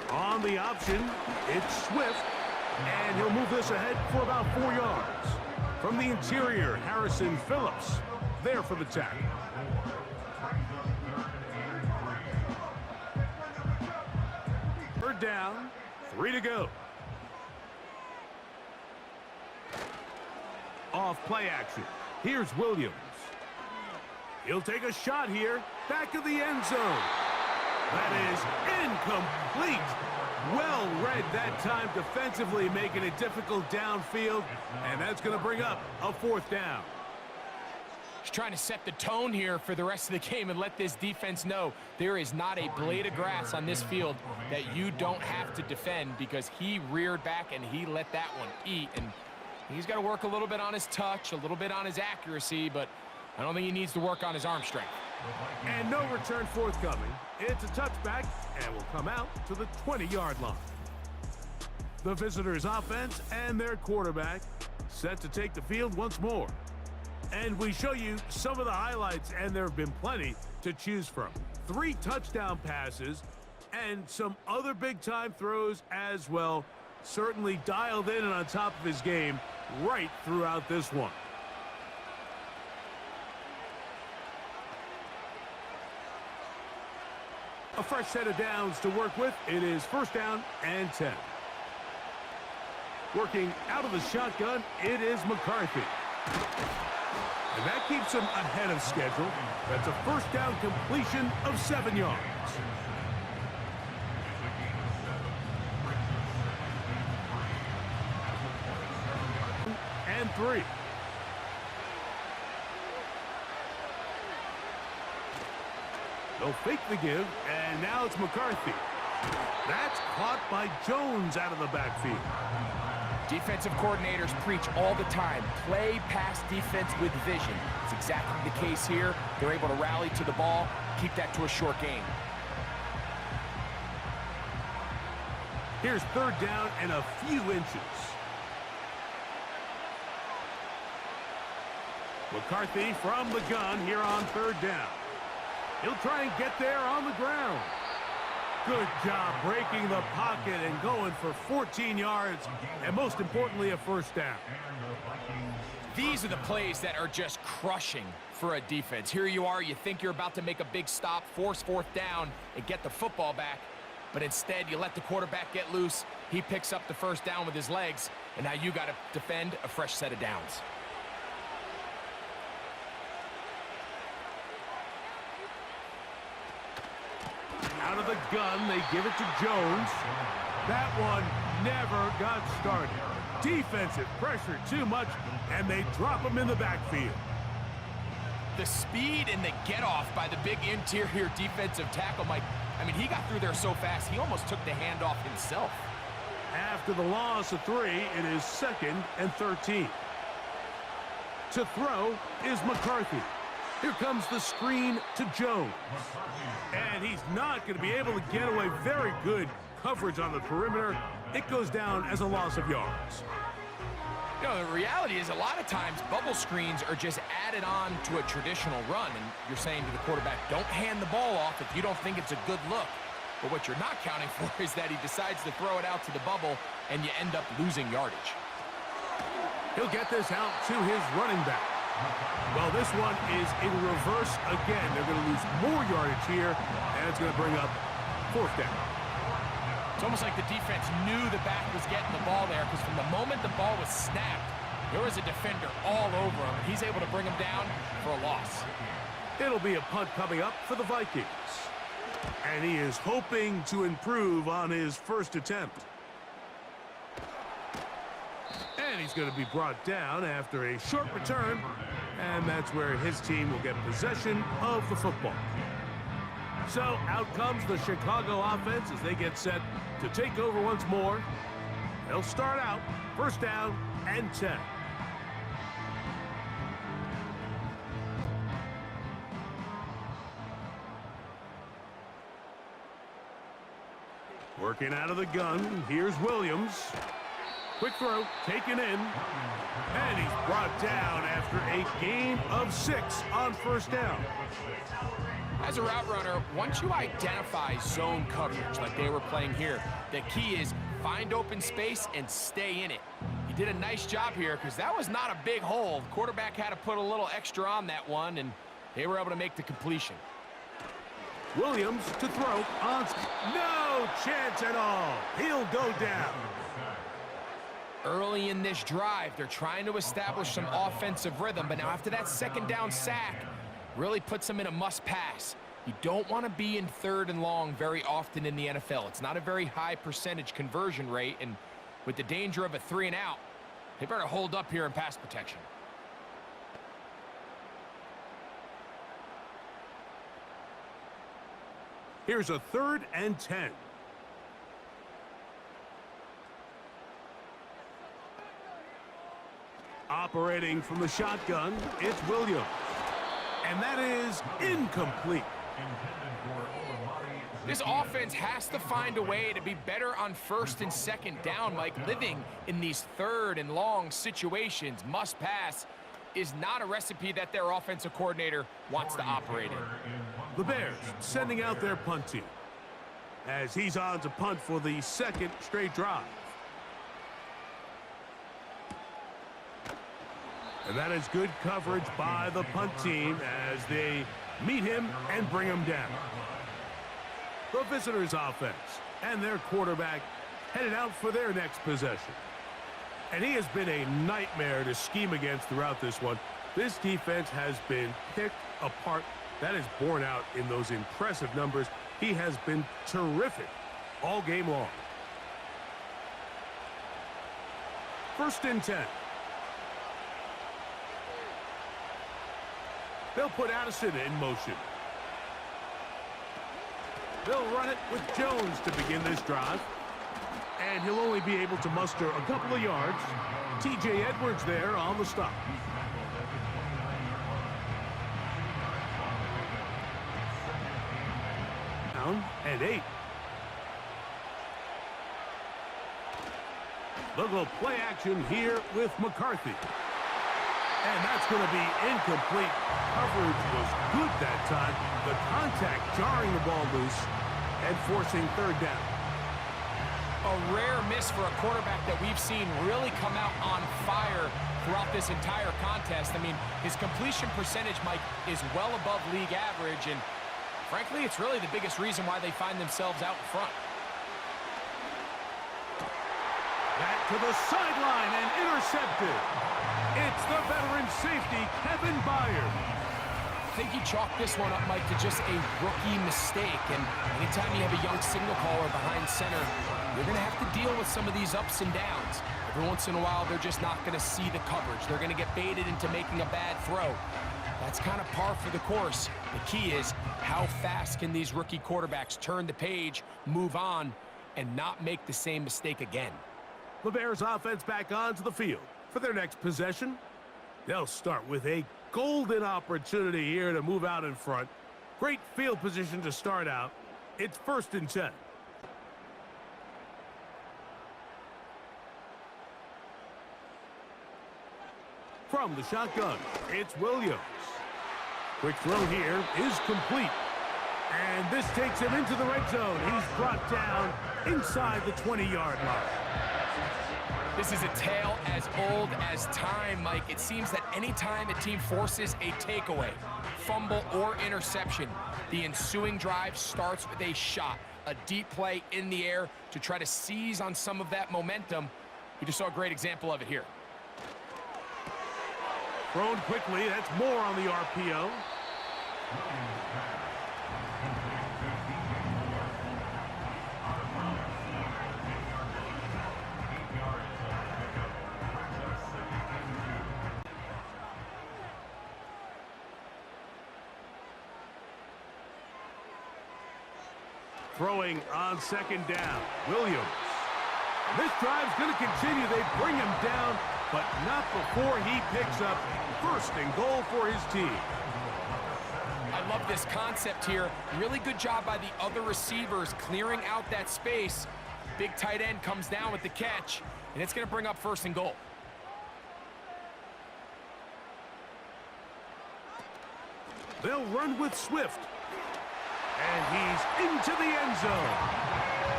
On the option, it's Swift. And he'll move this ahead for about 4 yards. From the interior, Harrison Phillips there for the tackle. Third down, 3 to go. Off play action. Here's Williams. He'll take a shot here. Back of the end zone. That is incomplete. Well read that time defensively, making it difficult downfield, and that's going to bring up a 4th down. He's trying to set the tone here for the rest of the game and let this defense know there is not a blade of grass on this field that you don't have to defend, because he reared back and he let that one eat. And he's got to work a little bit on his touch, a little bit on his accuracy, but I don't think he needs to work on his arm strength. And no return forthcoming. It's a touchback and will come out to the 20-yard line. The visitors' offense and their quarterback set to take the field once more. And we show you some of the highlights, and there have been plenty to choose from. 3 touchdown passes and some other big-time throws as well. Certainly dialed in and on top of his game right throughout this one. A fresh set of downs to work with. It is 1st down and 10. Working out of the shotgun, it is McCarthy. And that keeps him ahead of schedule. That's a 1st down completion of 7 yards. And 3. They'll fake the give, and now it's McCarthy. That's caught by Jones out of the backfield. Defensive coordinators preach all the time, play pass defense with vision. It's exactly the case here. They're able to rally to the ball, keep that to a short game. Here's 3rd down and a few inches. McCarthy from the gun here on 3rd down. He'll try and get there on the ground. Good job breaking the pocket and going for 14 yards, and most importantly, a 1st down. These are the plays that are just crushing for a defense. Here you are, you think you're about to make a big stop, force 4th down, and get the football back, but instead you let the quarterback get loose. He picks up the 1st down with his legs, and now you got to defend a fresh set of downs. Out of the gun, they give it to Jones. That one never got started. Defensive pressure too much, and they drop him in the backfield. The speed and the get-off by the big interior defensive tackle, Mike. I mean, he got through there so fast, he almost took the handoff himself. After the loss of 3, it is 2nd and 13. To throw is McCarthy. Here comes the screen to Jones. And he's not going to be able to get away. Very good coverage on the perimeter. It goes down as a loss of yards. You know, the reality is a lot of times bubble screens are just added on to a traditional run, and you're saying to the quarterback, don't hand the ball off if you don't think it's a good look. But what you're not counting for is that he decides to throw it out to the bubble, and you end up losing yardage. He'll get this out to his running back. Well, this one is in reverse again. They're going to lose more yardage here, and it's going to bring up 4th down. It's almost like the defense knew the back was getting the ball there, because from the moment the ball was snapped, there was a defender all over him. He's able to bring him down for a loss. It'll be a punt coming up for the Vikings. And he is hoping to improve on his first attempt. And he's going to be brought down after a short return, and that's where his team will get possession of the football. So out comes the Chicago offense as they get set to take over once more. They'll start out 1st down and 10. Working out of the gun, here's Williams. Quick throw, taken in, and he's brought down after a gain of 6 on 1st down. As a route runner, once you identify zone coverage like they were playing here, the key is find open space and stay in it. He did a nice job here because that was not a big hole. The quarterback had to put a little extra on that one, and they were able to make the completion. Williams to throw on. No chance at all. He'll go down. Early in this drive, they're trying to establish some offensive rhythm, but now after that 2nd down sack, really puts them in a must-pass. You don't want to be in 3rd and long very often in the NFL. It's not a very high percentage conversion rate, and with the danger of a 3 and out, they better hold up here in pass protection. Here's a 3rd and 10. Operating from the shotgun, it's Williams. And that is incomplete. This offense has to find a way to be better on 1st and 2nd down, Mike. Living in these 3rd and long situations, must pass, is not a recipe that their offensive coordinator wants to operate in. The Bears sending out their punt team as he's on to punt for the 2nd straight drive. And that is good coverage by the punt team as they meet him and bring him down. The visitors' offense and their quarterback headed out for their next possession. And he has been a nightmare to scheme against throughout this one. This defense has been picked apart. That is borne out in those impressive numbers. He has been terrific all game long. 1st and 10. They'll put Addison in motion. They'll run it with Jones to begin this drive. And he'll only be able to muster a couple of yards. T.J. Edwards there on the stop. Down and 8. They'll go play action here with McCarthy. And that's going to be incomplete. Coverage was good that time. The contact jarring the ball loose and forcing 3rd down. A rare miss for a quarterback that we've seen really come out on fire throughout this entire contest. I mean, his completion percentage, Mike, is well above league average, and frankly, it's really the biggest reason why they find themselves out in front. Back to the sideline and intercepted. It's the veteran safety, Kevin Byard. I think he chalked this one up, Mike, to just a rookie mistake. And anytime you have a young signal caller behind center, you're going to have to deal with some of these ups and downs. Every once in a while, they're just not going to see the coverage. They're going to get baited into making a bad throw. That's kind of par for the course. The key is how fast can these rookie quarterbacks turn the page, move on, and not make the same mistake again. The Bears offense back onto the field for their next possession. They'll start with a golden opportunity here to move out in front. Great field position to start out. It's 1st and 10. From the shotgun, it's Williams. Quick throw here is complete. And this takes him into the red zone. He's brought down inside the 20-yard line. This is a tale as old as time, Mike. It seems that any time a team forces a takeaway, fumble, or interception, the ensuing drive starts with a shot, a deep play in the air to try to seize on some of that momentum. You just saw a great example of it here. Thrown quickly, that's more on the RPO. Throwing on 2nd down, Williams. And this drive's going to continue. They bring him down, but not before he picks up 1st and goal for his team. I love this concept here. Really good job by the other receivers clearing out that space. Big tight end comes down with the catch, and it's going to bring up 1st and goal. They'll run with Swift. And he's into the end zone.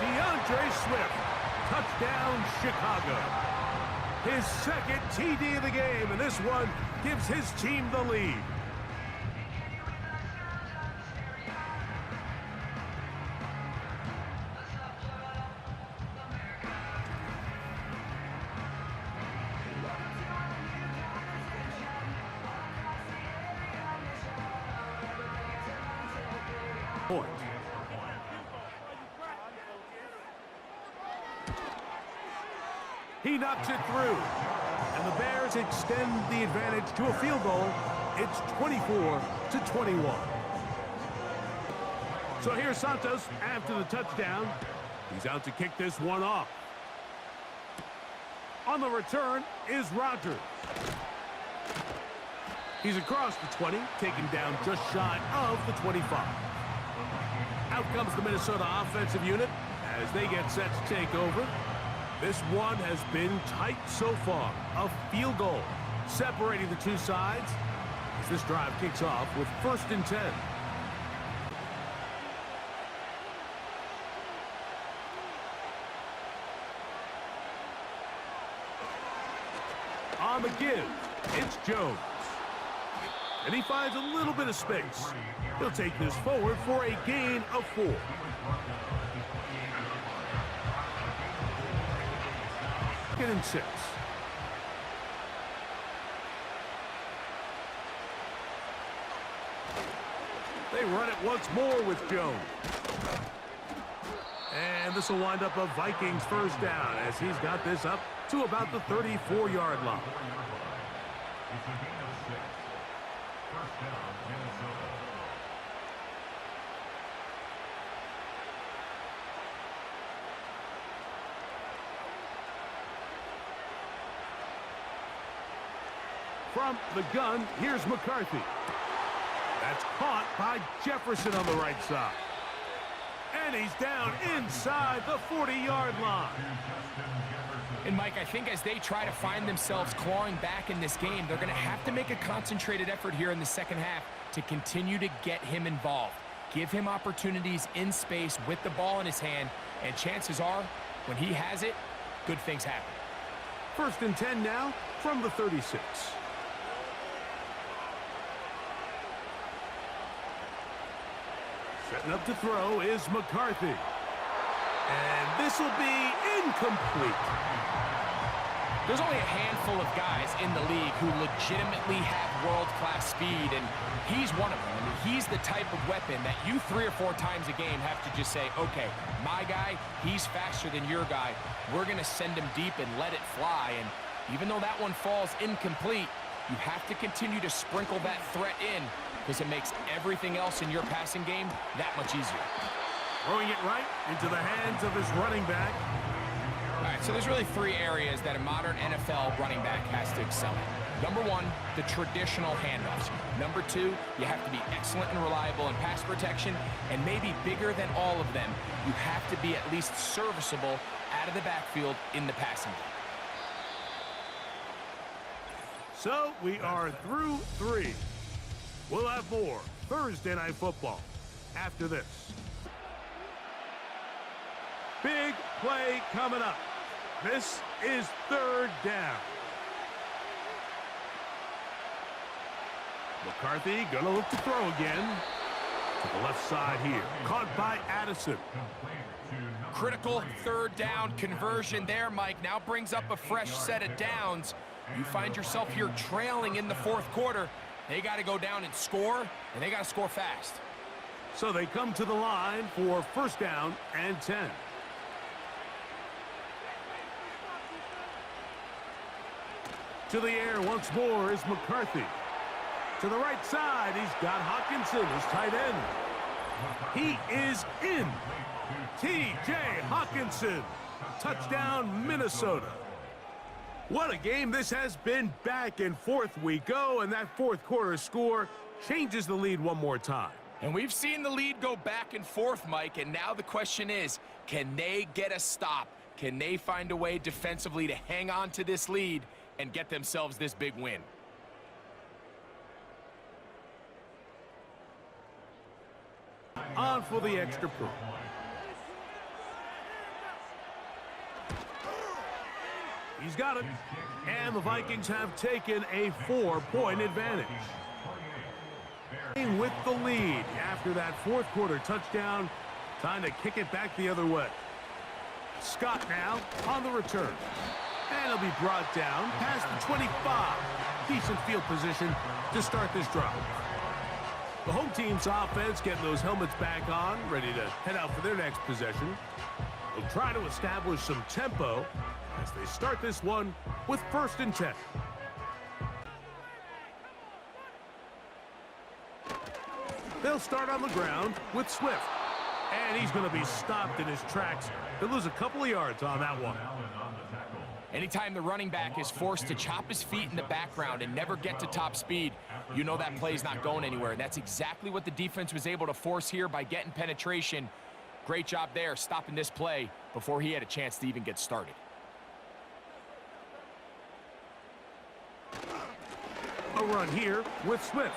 DeAndre Swift, touchdown Chicago. His 2nd TD of the game, and this one gives his team the lead. Point. He knocks it through. And the Bears extend the advantage to a field goal. It's 24-21. So here's Santos after the touchdown. He's out to kick this one off. On the return is Rodgers. He's across the 20, taken down just shy of the 25. Out comes the Minnesota offensive unit as they get set to take over. This one has been tight so far. A field goal separating the two sides as this drive kicks off with 1st and 10. On the give, it's Jones. And he finds a little bit of space. He'll take this forward for a gain of 4. Second and 6. They run it once more with Jones. And this will wind up a Vikings 1st down as he's got this up to about the 34-yard line. From the gun, here's McCarthy. That's caught by Jefferson on the right side. And he's down inside the 40-yard line. And Mike, I think as they try to find themselves clawing back in this game, they're going to have to make a concentrated effort here in the 2nd half to continue to get him involved. Give him opportunities in space with the ball in his hand, and chances are, when he has it, good things happen. 1st and 10 now from the 36. Setting up to throw is McCarthy. And this will be incomplete. There's only a handful of guys in the league who legitimately have world-class speed, and he's one of them. I mean, he's the type of weapon that you 3 or 4 times a game have to just say, okay, my guy, he's faster than your guy. We're going to send him deep and let it fly. And even though that one falls incomplete, You have to continue to sprinkle that threat in because it makes everything else in your passing game that much easier. Throwing it right into the hands of his running back. All right, so there's really 3 areas that a modern NFL running back has to excel in. Number 1, the traditional handoffs. Number 2, you have to be excellent and reliable in pass protection, and maybe bigger than all of them, you have to be at least serviceable out of the backfield in the passing game. So we are through 3. We'll have more Thursday Night Football after this. Big play coming up. This is 3rd down. McCarthy gonna look to throw again. To the left side here. Caught by Addison. Critical 3rd down conversion there, Mike. Now brings up a fresh set of downs. You find yourself here trailing in the 4th quarter. They got to go down and score, and they got to score fast. So they come to the line for 1st down and 10. To the air once more is McCarthy. To the right side, he's got Hockenson, his tight end. He is in. T.J. Hockenson. Touchdown, Minnesota. What a game this has been. Back and forth we go, and that 4th quarter score changes the lead one more time. And we've seen the lead go back and forth, Mike, and now the question is, can they get a stop? Can they find a way defensively to hang on to this lead and get themselves this big win? On for the extra point. He's got it. And the Vikings have taken a 4-point advantage. With the lead after that 4th quarter touchdown, time to kick it back the other way. Scott now on the return. And he'll be brought down past the 25. Decent field position to start this drive. The home team's offense getting those helmets back on, ready to head out for their next possession. They'll try to establish some tempo as they start this one with 1st and 10. They'll start on the ground with Swift. And he's going to be stopped in his tracks. He'll lose a couple of yards on that one. Anytime the running back is forced to chop his feet in the background and never get to top speed, you know that play's not going anywhere. That's exactly what the defense was able to force here by getting penetration. Great job there, stopping this play before he had a chance to even get started. A run here with Swift.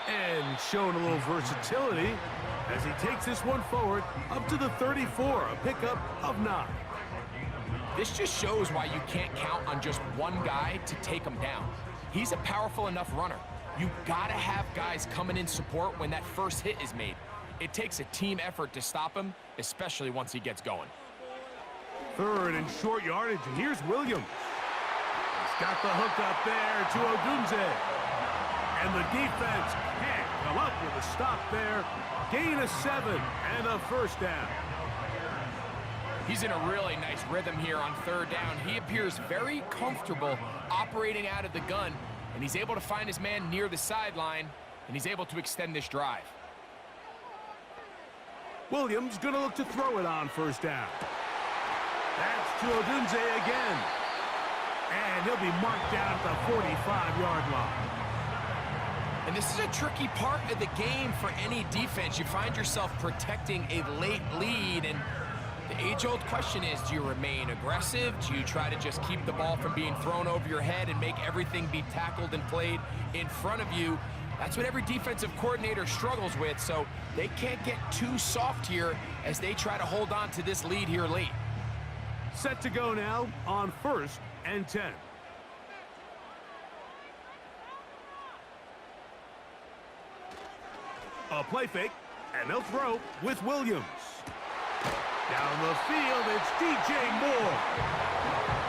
And showing a little versatility as he takes this one forward up to the 34, a pickup of 9. This just shows why you can't count on just one guy to take him down. He's a powerful enough runner. You gotta have guys coming in support when that first hit is made. It takes a team effort to stop him, especially once he gets going. 3rd and short yardage, and here's Williams. He's got the hook up there to Odunze. And the defense can't come up with a stop there. Gain of 7 and a 1st down. He's in a really nice rhythm here on 3rd down. He appears very comfortable operating out of the gun, and he's able to find his man near the sideline, and he's able to extend this drive. Williams going to look to throw it on 1st down. That's to Odunze again. And he'll be marked down at the 45-yard line. And this is a tricky part of the game for any defense. You find yourself protecting a late lead, and the age-old question is, do you remain aggressive? Do you try to just keep the ball from being thrown over your head and make everything be tackled and played in front of you? That's what every defensive coordinator struggles with, so they can't get too soft here as they try to hold on to this lead here late. Set to go now on 1st and 10. A play fake, and they'll throw with Williams. Down the field, it's DJ Moore.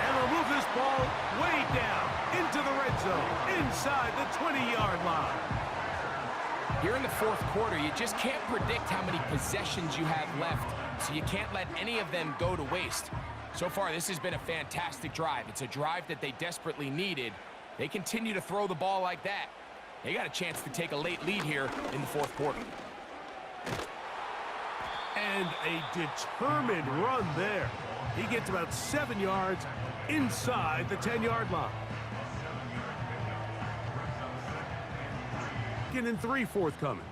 And they'll move this ball way down into the red zone, inside the 20-yard line. Here in the 4th quarter, you just can't predict how many possessions you have left, so you can't let any of them go to waste. So far, this has been a fantastic drive. It's a drive that they desperately needed, they continue to throw the ball like that, they got a chance to take a late lead here in the fourth quarter. And a determined run there. He gets about 7 yards inside the 10-yard line. 2nd and 3 forthcoming.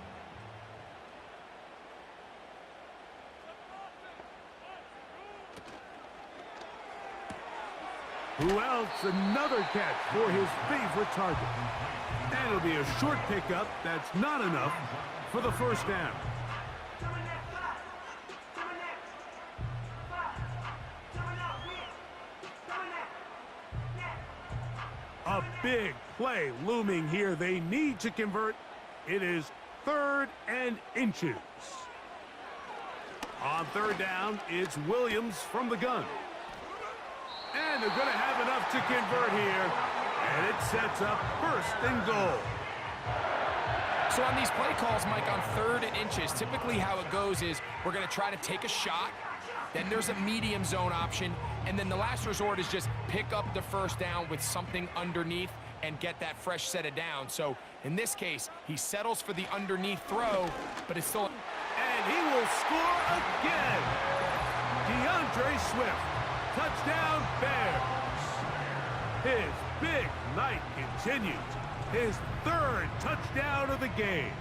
Who else? Another catch for his favorite target. And it'll be a short pickup. That's not enough for the first down. A big play looming here. They need to convert. It is 3rd and inches. On 3rd down, it's Williams from the gun. And they're going to have enough to convert here. And it sets up 1st and goal. So on these play calls, Mike, on 3rd and inches, typically how it goes is we're going to try to take a shot. Then there's a medium zone option. And then the last resort is just pick up the 1st down with something underneath and get that fresh set of down. So in this case, he settles for the underneath throw, but it's still... And he will score again. DeAndre Swift. Touchdown, Bears. His big night continues. His 3rd touchdown of the game.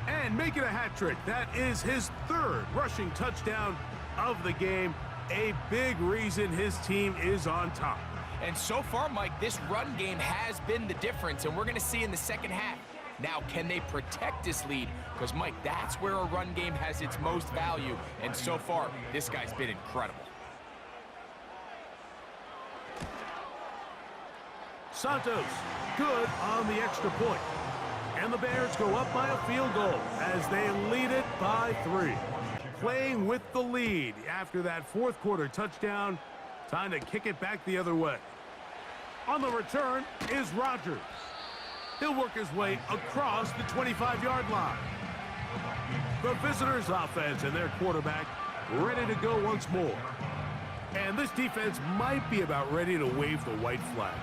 And making a hat trick. That is his 3rd rushing touchdown of the game. A big reason his team is on top. And so far, Mike, this run game has been the difference, and we're going to see in the second half. Now, can they protect this lead? Because, Mike, that's where a run game has its most value. And so far, this guy's been incredible. Santos, good on the extra point. And the Bears go up by a field goal as they lead it by 3. Playing with the lead after that 4th quarter touchdown. Time to kick it back the other way. On the return is Rodgers. He'll work his way across the 25-yard line. The visitors' offense and their quarterback ready to go once more. And this defense might be about ready to wave the white flag.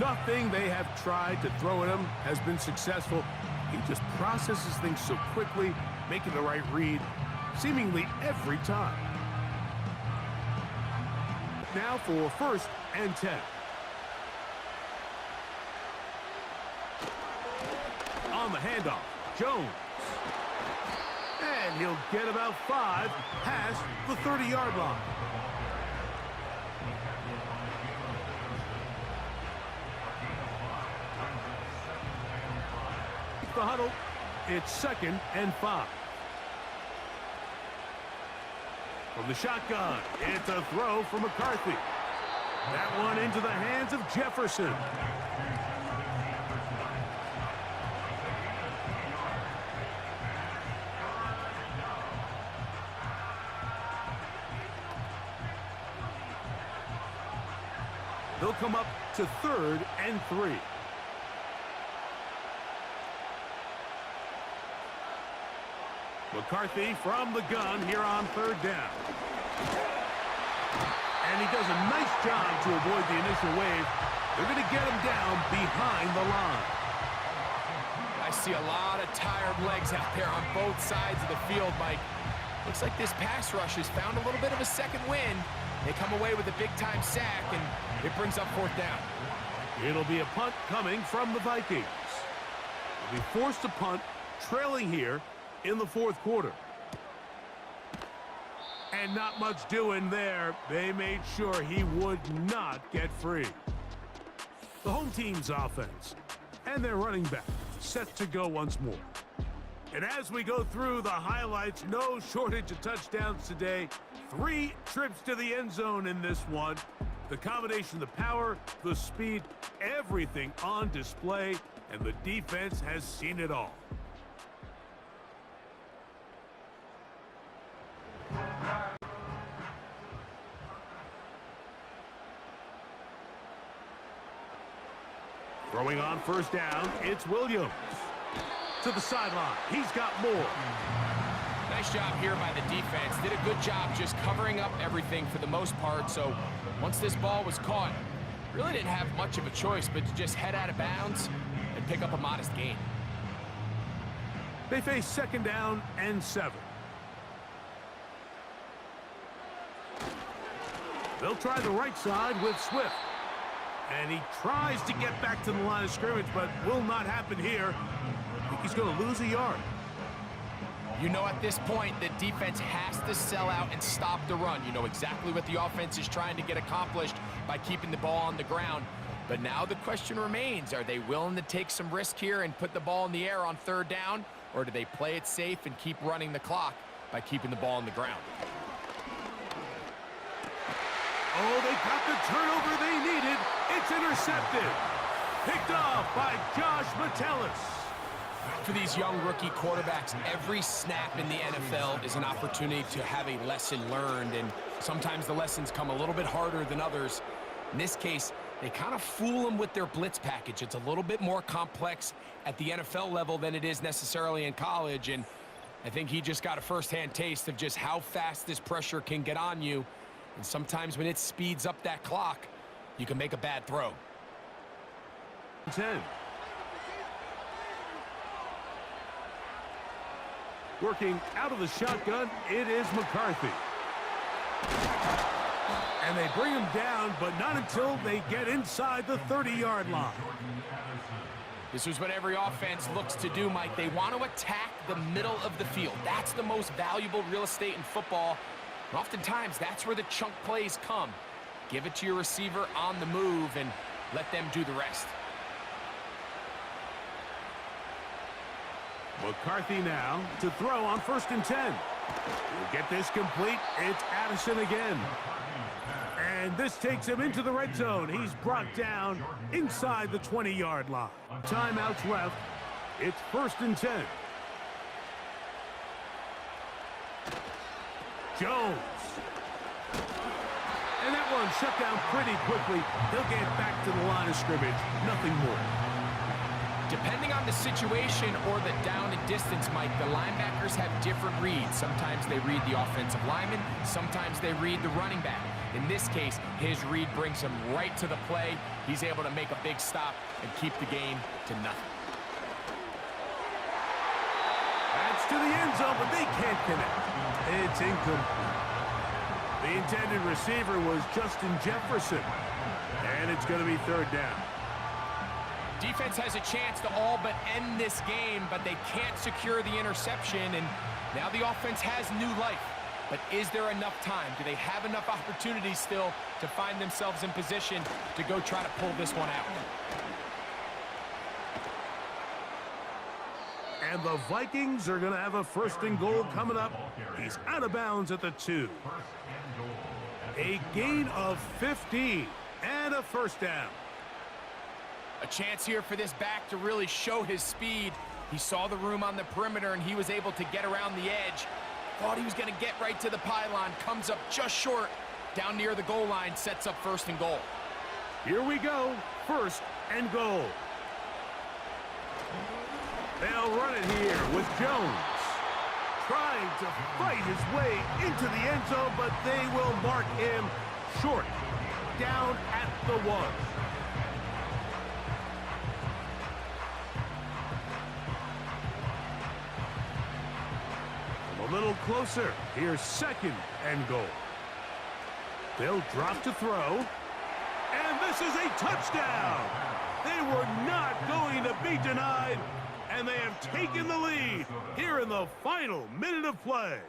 Nothing they have tried to throw at him has been successful. He just processes things so quickly, making the right read seemingly every time. Now for 1st and 10. On the handoff, Jones. And he'll get about 5 past the 30-yard line. The huddle, it's 2nd and 5. From the shotgun, it's a throw for McCarthy. That one into the hands of Jefferson. They'll come up to 3rd and 3. McCarthy from the gun here on 3rd down. And he does a nice job to avoid the initial wave. They're going to get him down behind the line. I see a lot of tired legs out there on both sides of the field, Mike. Looks like this pass rush has found a little bit of a second wind. They come away with a big-time sack, and it brings up 4th down. It'll be a punt coming from the Vikings. They'll be forced to punt, trailing here in the 4th quarter. And not much doing there. They made sure he would not get free. The home team's offense and their running back set to go once more. And as we go through the highlights, no shortage of touchdowns today. 3 trips to the end zone in this one. The combination, the power, the speed, everything on display, and the defense has seen it all. Throwing on 1st down, it's Williams. To the sideline, he's got more. Nice job here by the defense. Did a good job just covering up everything for the most part. So once this ball was caught, really didn't have much of a choice but to just head out of bounds and pick up a modest gain. They face 2nd down and 7. They'll try the right side with Swift. And he tries to get back to the line of scrimmage, but will not happen here. I think he's going to lose a yard. You know, at this point, the defense has to sell out and stop the run. You know exactly what the offense is trying to get accomplished by keeping the ball on the ground. But now the question remains, are they willing to take some risk here and put the ball in the air on 3rd down? Or do they play it safe and keep running the clock by keeping the ball on the ground? Oh, they got the turnover they needed. It's intercepted. Picked off by Josh Metellus. For these young rookie quarterbacks, every snap in the NFL is an opportunity to have a lesson learned, and sometimes the lessons come a little bit harder than others. In this case, they kind of fool them with their blitz package. It's a little bit more complex at the NFL level than it is necessarily in college, and I think he just got a first-hand taste of just how fast this pressure can get on you. And sometimes when it speeds up that clock, you can make a bad throw. 10. Working out of the shotgun, it is McCarthy. And they bring him down, but not until they get inside the 30-yard line. This is what every offense looks to do, Mike. They want to attack the middle of the field. That's the most valuable real estate in football. And oftentimes, that's where the chunk plays come. Give it to your receiver on the move and let them do the rest. McCarthy now to throw on 1st and 10. We'll get this complete. It's Addison again. And this takes him into the red zone. He's brought down inside the 20-yard line. Timeouts left. It's 1st and 10. Jones. And that one shut down pretty quickly. He'll get back to the line of scrimmage. Nothing more. Depending on the situation or the down and distance, Mike, the linebackers have different reads. Sometimes they read the offensive lineman. Sometimes they read the running back. In this case, his read brings him right to the play. He's able to make a big stop and keep the game to nothing. That's to the end zone, but they can't connect. It's incomplete. The intended receiver was Justin Jefferson. And it's going to be 3rd down. Defense has a chance to all but end this game, but they can't secure the interception, and now the offense has new life. But is there enough time? Do they have enough opportunities still to find themselves in position to go try to pull this one out? And the Vikings are going to have a 1st and goal coming up. He's out of bounds at the 2. A gain of 15 and a 1st down. A chance here for this back to really show his speed. He saw the room on the perimeter, and he was able to get around the edge. Thought he was going to get right to the pylon. Comes up just short. Down near the goal line, sets up 1st and goal. Here we go. 1st and goal. They'll run it here with Jones. Trying to fight his way into the end zone, but they will mark him short. Down at the 1. A little closer. Here's 2nd and goal. They'll drop to throw. And this is a touchdown. They were not going to be denied. And they have taken the lead here in the final minute of play.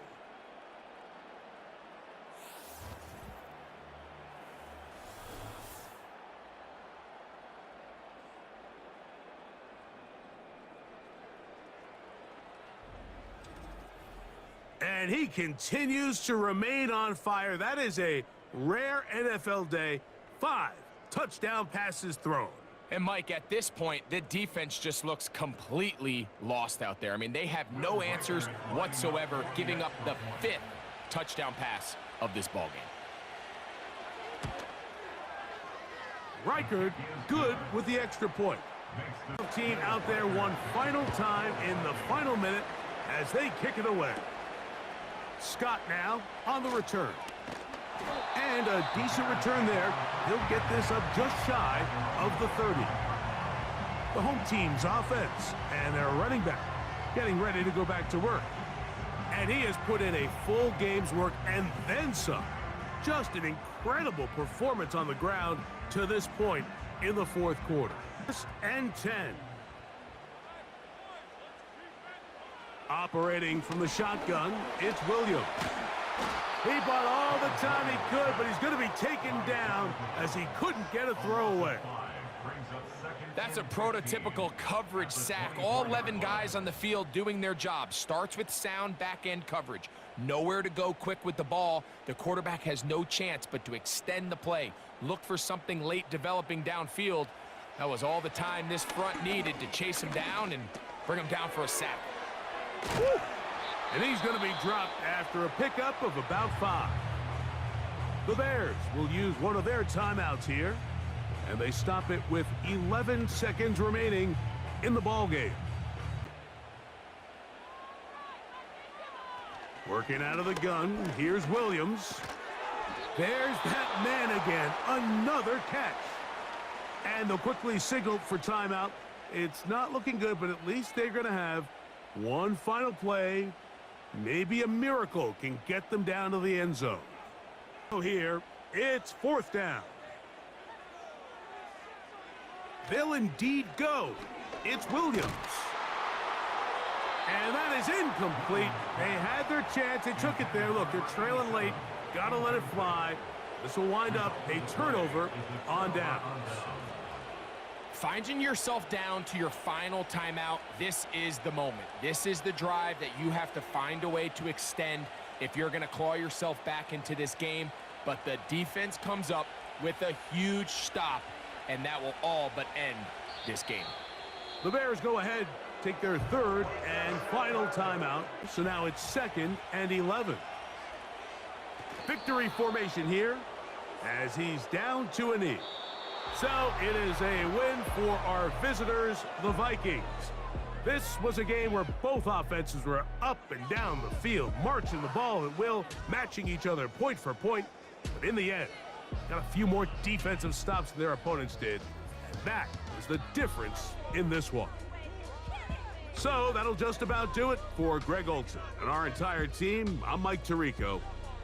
And he continues to remain on fire. That is a rare NFL day. 5 touchdown passes thrown. And Mike, at this point, the defense just looks completely lost out there. I mean, they have no answers whatsoever, giving up the 5th touchdown pass of this ballgame. Reichard good with the extra point. Team out there one final time in the final minute as they kick it away. Scott now on the return. And a decent return there. He'll get this up just shy of the 30. The home team's offense and their running back getting ready to go back to work. And he has put in a full game's work and then some. Just an incredible performance on the ground to this point in the fourth quarter. 1st and 10. Operating from the shotgun, it's Williams. He bought all the time he could, but he's going to be taken down as he couldn't get a throwaway. That's a prototypical coverage sack. All 11 guys on the field doing their job. Starts with sound back-end coverage. Nowhere to go quick with the ball. The quarterback has no chance but to extend the play. Look for something late developing downfield. That was all the time this front needed to chase him down and bring him down for a sack. Woo! And he's going to be dropped after a pickup of about 5. The Bears will use one of their timeouts here, and they stop it with 11 seconds remaining in the ballgame. Working out of the gun, here's Williams. There's that man again, another catch. And they'll quickly signal for timeout. It's not looking good, but at least they're going to have one final play. Maybe a miracle can get them down to the end zone. So here, it's 4th down. They'll indeed go. It's Williams. And that is incomplete. They had their chance. They took it there. Look, they're trailing late. Got to let it fly. This will wind up a turnover on downs. Finding yourself down to your final timeout, this is the moment. This is the drive that you have to find a way to extend if you're going to claw yourself back into this game. But the defense comes up with a huge stop, and that will all but end this game. The Bears go ahead, take their 3rd and final timeout. So now it's 2nd and 11. Victory formation here as he's down to a knee. So it is a win for our visitors, the Vikings. This was a game where both offenses were up and down the field, marching the ball at will, matching each other point for point. But in the end, got a few more defensive stops than their opponents did. And that is the difference in this one. So that'll just about do it for Greg Olson and our entire team. I'm Mike Tirico.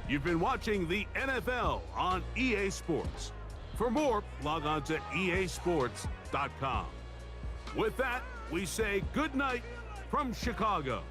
You've been watching the NFL on EA Sports. For more, log on to easports.com. With that, we say good night from Chicago.